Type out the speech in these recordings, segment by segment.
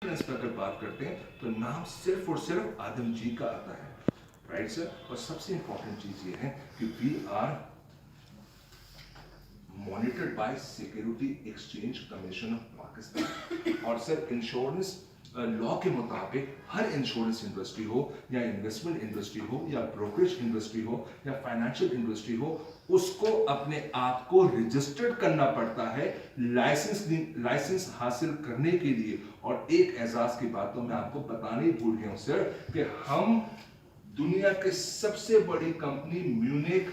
पर अगर बात करते हैं तो नाम सिर्फ और सिर्फ आदम जी का आता है, राइट सर। और सबसे इंपॉर्टेंट चीज ये है कि we are monitored by security exchange commission of Pakistan. और सर इंश्योरेंस लॉ के मुताबिक हर इंश्योरेंस इंडस्ट्री हो या इन्वेस्टमेंट इंडस्ट्री हो या ब्रोकरेज इंडस्ट्री हो या फाइनेंशियल इंडस्ट्री हो, उसको अपने आप को रजिस्टर्ड करना पड़ता है लाइसेंस हासिल करने के लिए। और एक एजाज की बात तो मैं आपको बताने ही भूल गया हूं सर कि हम दुनिया के सबसे बड़ी कंपनी म्यूनिक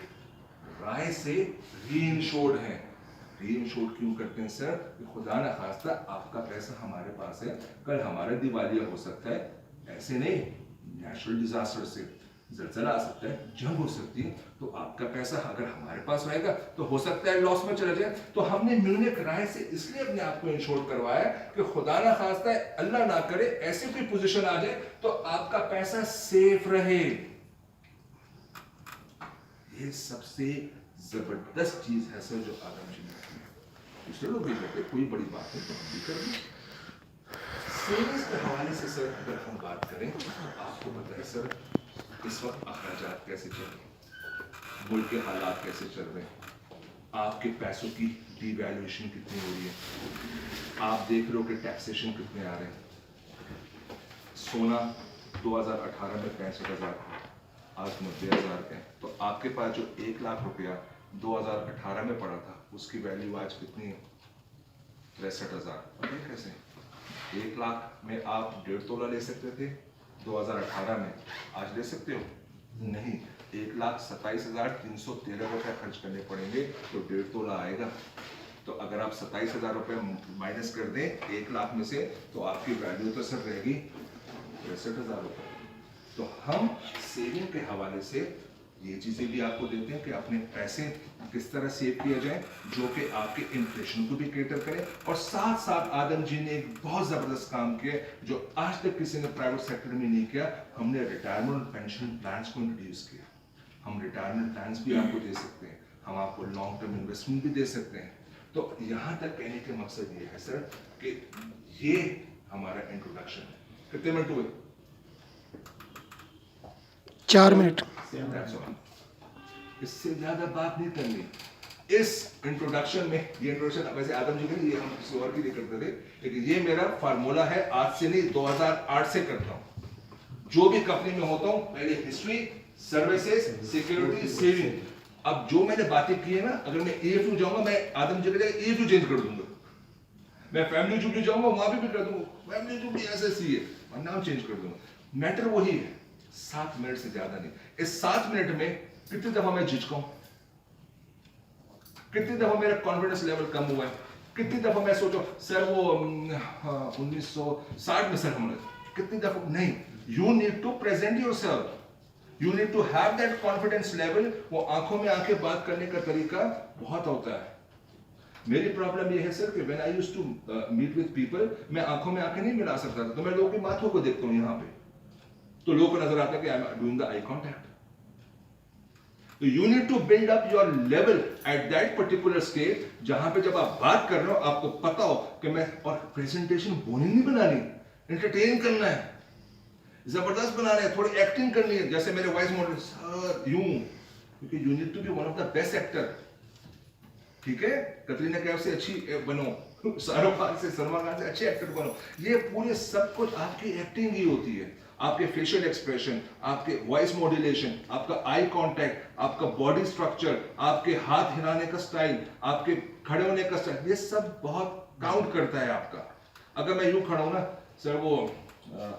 राय से री इंश्योर्ड हैं। री इंश्योर्ड क्यों करते हैं सर? कि खुदा ना खास्ता आपका पैसा हमारे पास है, कल हमारा दिवालिया हो सकता है, ऐसे नहीं नेचुरल डिजास्टर से जलजला आ सकता है, जंग हो सकती है, तो आपका पैसा अगर हमारे पास रहेगा तो हो सकता है लॉस में चला जाए। तो हमने म्यूनिक राय से इसलिए अपने आप को इंश्योर करवाया कि खुदा ना खास्ता है, अल्लाह ना करे ऐसी कोई पोजीशन आ जाए तो आपका पैसा सेफ रहे। ये सबसे जबरदस्त चीज है सर जो आदम जी ने की। दूसरे लोग भी करते, कोई बड़ी बात नहीं तो हम भी कर दें। सेविंग्स के हवाले से सर अगर हम बात करें तो आपको पता है सर इस वक्त अखराजात कैसे चल रहे हैं, मुल्क के हालात कैसे चल रहे हैं, आपके पैसों की डिवैल्यूएशन कितनी हो रही है, आप देख रहे हो कि टैक्सेशन कितने आ रहे हैं। सोना 2018 में 65,000 आज 90,000 है, तो आपके पास जो 1 लाख रुपया 2018 में पड़ा था उसकी वैल्यू आज कितनी है? 63,000। पता है कैसे? 1 लाख में आप 1.5 तोला ले सकते थे 2018 में, आज ले सकते हो? नहीं, 1,27,313 रुपये खर्च करने पड़ेंगे तो 1.5 तोला आएगा। तो अगर आप 27,000 रुपये माइनस कर दें 1 लाख में से तो आपकी वैल्यू तो सर रहेगी 63,000 रुपये। तो हम सेविंग के हवाले से ये चीजें भी आपको देते हैं कि अपने पैसे किस तरह सेव किया जाए जो कि आपके इन्फ्लेशन को भी कैटर करे। और साथ साथ आदम जी ने एक बहुत जबरदस्त काम किया जो आज तक किसी ने प्राइवेट सेक्टर में नहीं किया। हमने रिटायरमेंट पेंशन प्लान्स को इंट्रोड्यूस किया। हम रिटायरमेंट प्लान्स भी आपको दे सकते हैं, हम आपको लॉन्ग टर्म इन्वेस्टमेंट भी दे सकते हैं। तो यहां तक कहने के मकसद ये है सर कि ये हमारा इंट्रोडक्शन है। कितने मिनट हुए? 4 मिनट। इससे ज्यादा बात नहीं करनी इस इंट्रोडक्शन में। ये इंट्रोडक्शन वैसे आदम जी के ये हम किसी और के लिए करते थे, लेकिन ये मेरा फार्मूला है, आज से नहीं 2008 से करता हूं। जो भी कंपनी में होता हूं पहले हिस्ट्री, सर्विसेज, सिक्योरिटी, सेविंग। अब जो मैंने बातें की है ना, अगर मैं AFU जाऊंगा मैं आदम जी के AFU चेंज कर दूंगा। मैं फैमिली जुबली जाऊंगा वहां भी कर दूंगा, फैमिली जुबली ऐसे है और नाम चेंज कर दूंगा। मैटर वही है, 7 मिनट से ज्यादा नहीं। इस 7 मिनट में कितनी दफा मैं झिझका हूं, कितनी दफा मेरा कॉन्फिडेंस लेवल कम हुआ है, कितनी दफा मैं सोचा सर वो 1960 में सर हमने कितनी दफा नहीं। You need to present yourself, you need to have that confidence level. वो आंखों में आंखें बात करने का तरीका बहुत होता है। मेरी प्रॉब्लम ये है सर कि when I used to meet with people, मैं आंखों में आंखें नहीं मिला सकता था, तो मैं लोगों की माथों को देखता हूं यहाँ पे, तो लोगों को नजर आता है कि I am doing the eye contact. तो you need to build up your level at that particular stage, जहां पे जब आप बात कर रहे हो आपको पता हो कि मैं, और प्रेजेंटेशन बोरिंग नहीं बनानी, एंटरटेन करना है, जबरदस्त बनाना है, थोड़ी एक्टिंग करनी है। जैसे मेरे वॉइस मॉडल सर यूं, क्योंकि you need to be one of the best actor. ठीक है, कतरीना कैफ से अच्छी बनो, शाहरुख खान से, सलमान खान से अच्छे एक्टर बनो। ये पूरे सब कुछ आपकी एक्टिंग ही होती है। आपके फेशियल एक्सप्रेशन, आपके वॉइस मॉड्यूलेशन, आपका आई कांटेक्ट, आपका बॉडी स्ट्रक्चर, आपके हाथ हिलाने का स्टाइल, आपके खड़े होने का स्टाइल, ये सब बहुत काउंट करता है आपका। अगर मैं यूं खड़ा हूं ना सर, वो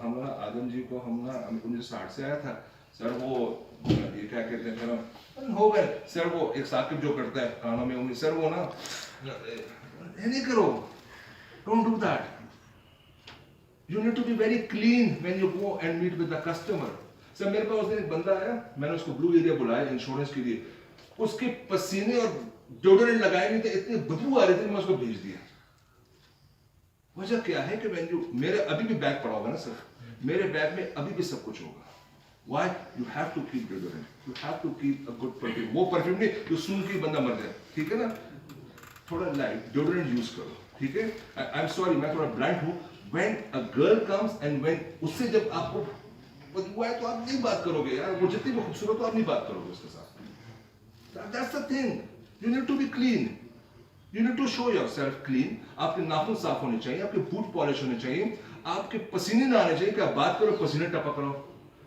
हम ना आदम जी को हम ना 1960 से आया था सर, वो ये क्या कहते हैं सर, हो गए सर, वो एक साकिब जो करता है कानों में उंगली, सर वो ना नहीं करो, don't do that. You need to be very clean when you go and meet with the customer. Sir मेरे पास उस दिन एक बंदा आया, मैंने उसको ब्लू एरिया बुलाया इंश्योरेंस के लिए, उसके पसीने और डिओड्रेंट लगाए नहीं थे, इतनी बदबू आ रही थी, मैं उसको भेज दिया। वजह क्या है कि when you, मेरे अभी भी बैग पड़ा होगा ना सर, मेरे बैग में अभी भी सब कुछ होगा। Why? You have to keep deodorant. You have to keep a good perfume. वो परफ्यूम नहीं जो सूंघ के बंदा मर जाए, ठीक है ना? थोड़ा लाइट डिओड्रेंट यूज करो, ठीक है। आई एम सॉरी मैं थोड़ा ब्लंट हूँ, when a girl comes and when उससे जब आपको हुआ है तो आप नहीं बात करोगे यार, वो जितनी भी खूबसूरत हो आप नहीं बात करोगे उसके साथ। That's the thing. You need to be clean. You need to show yourself clean. आपके नाखून साफ होने चाहिए, आपके बूट पॉलिश होने चाहिए, आपके पसीने ना आने चाहिए कि आप बात करो पसीने टपक रहो।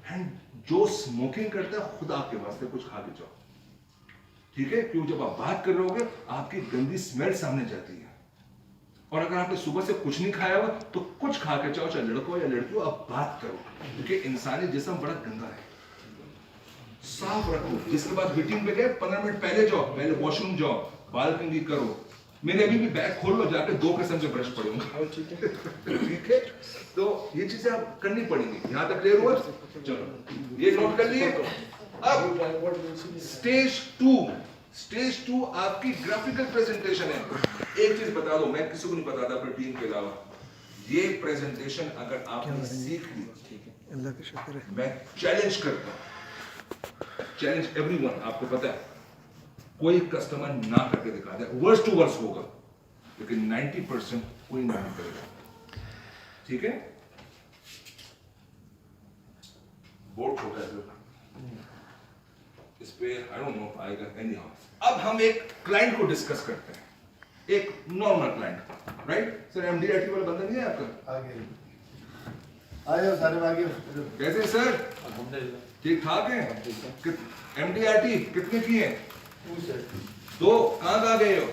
एंड जो स्मोकिंग करता है खुद आपके वास्ते कुछ खा के जाओ, ठीक है, क्योंकि जब आप बात कर रहे होगे आपकी गंदी स्मेल सामने जाती है। और अगर आपने सुबह से कुछ नहीं खाया हुआ तो कुछ खा के जाओ, चाहे लड़को हो या लड़की हो, आप बात करो, क्योंकि इंसानी जिस्म बड़ा गंदा है। साफ रखो। जिसके बाद मीटिंग पे गए 15 मिनट पहले जाओ, पहले वॉशरूम जाओ, बाल कंघी करो। मेरे अभी भी बैग खोल लो, जाके 2 किस्म से ब्रश पड़ूंगा, ठीक है। तो ये चीजें आप करनी पड़ेंगी। यहाँ तक क्लियर हुआ? चलो ये नोट कर लिए। अब स्टेज 2 आपकी ग्राफिकल प्रेजेंटेशन है। एक चीज बता दो, मैं किसी को नहीं बताता अपनी टीम के अलावा, ये प्रेजेंटेशन अगर आपने सीख ली, अल्लाह का शुक्र है, मैं चैलेंज करता हूं, चैलेंज एवरीवन, आपको पता है कोई कस्टमर ना करके दिखा दे, वर्स टू वर्स होगा, लेकिन 90% कोई ना करेगा, ठीक है। बोर्ड छोटा है इस पे, आई डोंट नो आएगा एनीहाउ। अब हम एक क्लाइंट को डिस्कस करते हैं, एक normal client, right sir. MDRT वाला बंदा नहीं है आपका? आगे आ जाओ सारे, आगे कैसे सर? ठीक ठाक है। एमडीआरटी कितने की है? 2। कहाँ गए हो?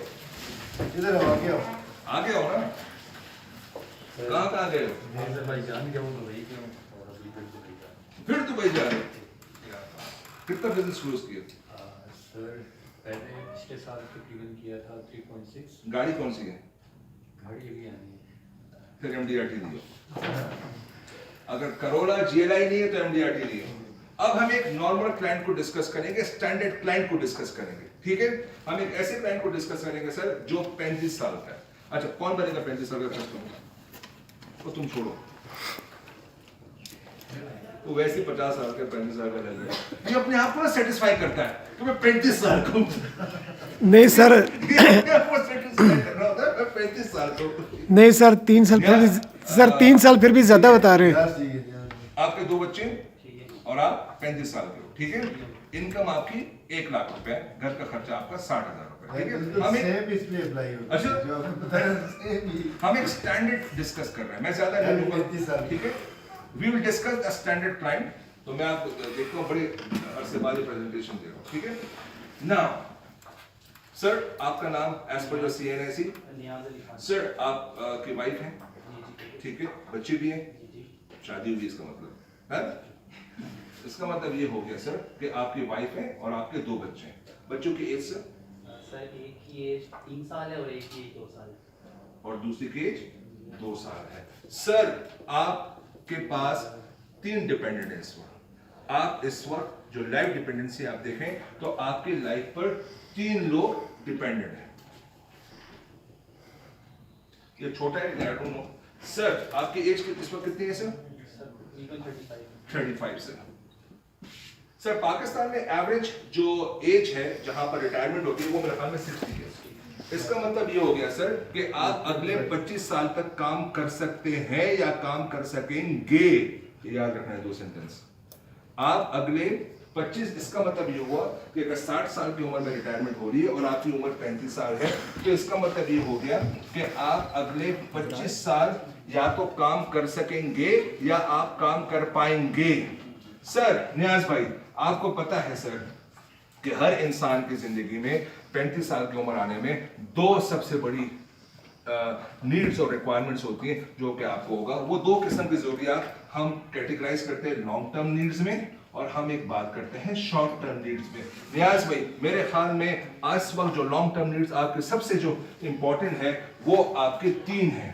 इधर हो, आगे आओ, आगे आओ ना। कहाँ गए हो? भाईजान गया हूँ, वही गया हूँ, और अभी फिर दुबई जा रहे हो। कितना बिजनेस क्लोज किया? सर पहले पिछले साल तकरीबन किया था 3.6। गाड़ी कौन सी है? गाड़ी अभी आनी है। फिर एमडीआरटी दियो। अगर करोला जीएलआई नहीं है तो एमडीआरटी दियो। अब हम एक नॉर्मल क्लाइंट को डिस्कस करेंगे, स्टैंडर्ड क्लाइंट को डिस्कस करेंगे, ठीक है। हम एक ऐसे क्लाइंट को डिस्कस करेंगे सर जो 35 साल का है। अच्छा, कौन बनेगा 35 साल का कस्टमर? तो तुम छोड़ो, वो वैसे 50 साल के 35 साल का लग गया, ये अपने आप को ना सेटिस्फाई करता है कि मैं 35 साल का हूं। नहीं सर, आपको सेटिस्फाई करना होता है, मैं 35 साल का हूं। नहीं सर, 3 साल फिर भी, सर 3 साल फिर भी ज्यादा बता रहे हैं। आपके 2 बच्चे और आप 35 साल के हो, ठीक है। इनकम आपकी 1 लाख रुपए, घर का खर्चा आपका 60,000 रुपए, ठीक है। हम एक स्टैंडर्ड डिस्कस कर रहे हैं, मैं ज्यादा नहीं लूंगा, ठीक है। We will discuss the standard client। तो मैं आपको देखता हूँ बड़े अरसे बाद प्रेजेंटेशन दे रहा हूँ, ठीक है ना। सर आपका नाम as per your CNIC? Sir आप की वाइफ हैं, ठीक है, बच्चे भी हैं, शादी हुई, इसका मतलब है, इसका मतलब ये हो गया सर कि आपकी वाइफ है और आपके 2 बच्चे हैं। बच्चों की एज सर एक की एज 3 साल है और एक की 2 साल है, और दूसरी की एज 2 साल है। सर आप के पास 3 डिपेंडेंट है इस वक्त। आप इस वक्त जो लाइफ डिपेंडेंसी आप देखें तो आपकी लाइफ पर 3 लोग डिपेंडेंट हैं। ये छोटा है, आई डोंट नो। सर आपकी एज इस वक्त कितनी है सर? 35 सर। सर पाकिस्तान में एवरेज जो एज है जहां पर रिटायरमेंट होती है वो मेरे ख्याल में 60 है। इसका मतलब ये हो गया सर कि आप अगले 25 साल तक काम कर सकते हैं या काम कर सकेंगे। याद रखना है 2 सेंटेंस। आप अगले 25, इसका मतलब ये हुआ कि अगर 60 साल की उम्र में रिटायरमेंट हो रही है और आपकी उम्र 35 साल है तो इसका मतलब ये हो गया कि आप अगले 25 साल या तो काम कर सकेंगे या आप काम कर पाएंगे। सर नियाज भाई आपको पता है सर कि हर इंसान की जिंदगी में 35 साल की उम्र आने में 2 सबसे बड़ी नीड्स और रिक्वायरमेंट्स होती हैं जो कि आपको होगा। वो 2 किस्म की जरूरियात हम कैटेगराइज करते हैं लॉन्ग टर्म नीड्स में और हम एक बात करते हैं शॉर्ट टर्म नीड्स में। नियाज भाई मेरे ख्याल में आज वक्त जो लॉन्ग टर्म नीड्स आपके सबसे जो इंपॉर्टेंट है वो आपके 3 हैं।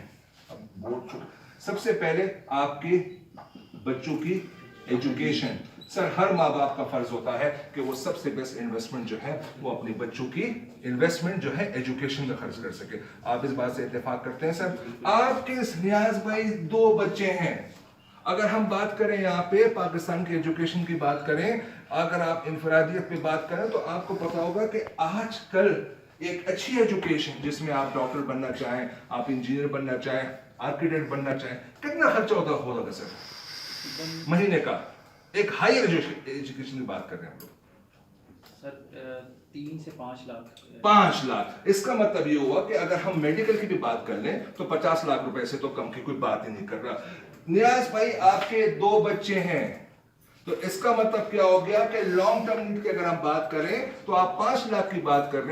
सबसे पहले आपके बच्चों की एजुकेशन। सर हर माँ बाप का फर्ज होता है कि वो सबसे बेस्ट इन्वेस्टमेंट जो है वो अपने बच्चों की इन्वेस्टमेंट जो है एजुकेशन में खर्च कर सके। आप इस बात से इत्तेफाक करते हैं सर? आपके नियाज भाई 2 बच्चे हैं। अगर हम बात करें यहाँ पे पाकिस्तान की एजुकेशन की बात करें, अगर आप इंफरादियत पे बात करें तो आपको पता होगा कि आजकल एक अच्छी एजुकेशन जिसमें आप डॉक्टर बनना चाहें, आप इंजीनियर बनना चाहें, आर्किटेक्ट बनना चाहें, कितना खर्चा होगा सर महीने का? एक हायर एजुकेशन की बात कर रहे हैं हम लोग। सर 3 से 5 लाख 5 लाख। इसका मतलब ये हुआ कि अगर हम मेडिकल की भी बात कर लें तो 50 लाख रुपए से तो कम की कोई बात ही नहीं कर रहा। नियाज भाई आपके 2 बच्चे हैं, तो इसका मतलब क्या हो गया कि लॉन्ग टर्म नीड की अगर हम बात करें तो आप 5 लाख की बात कर रहे हैं।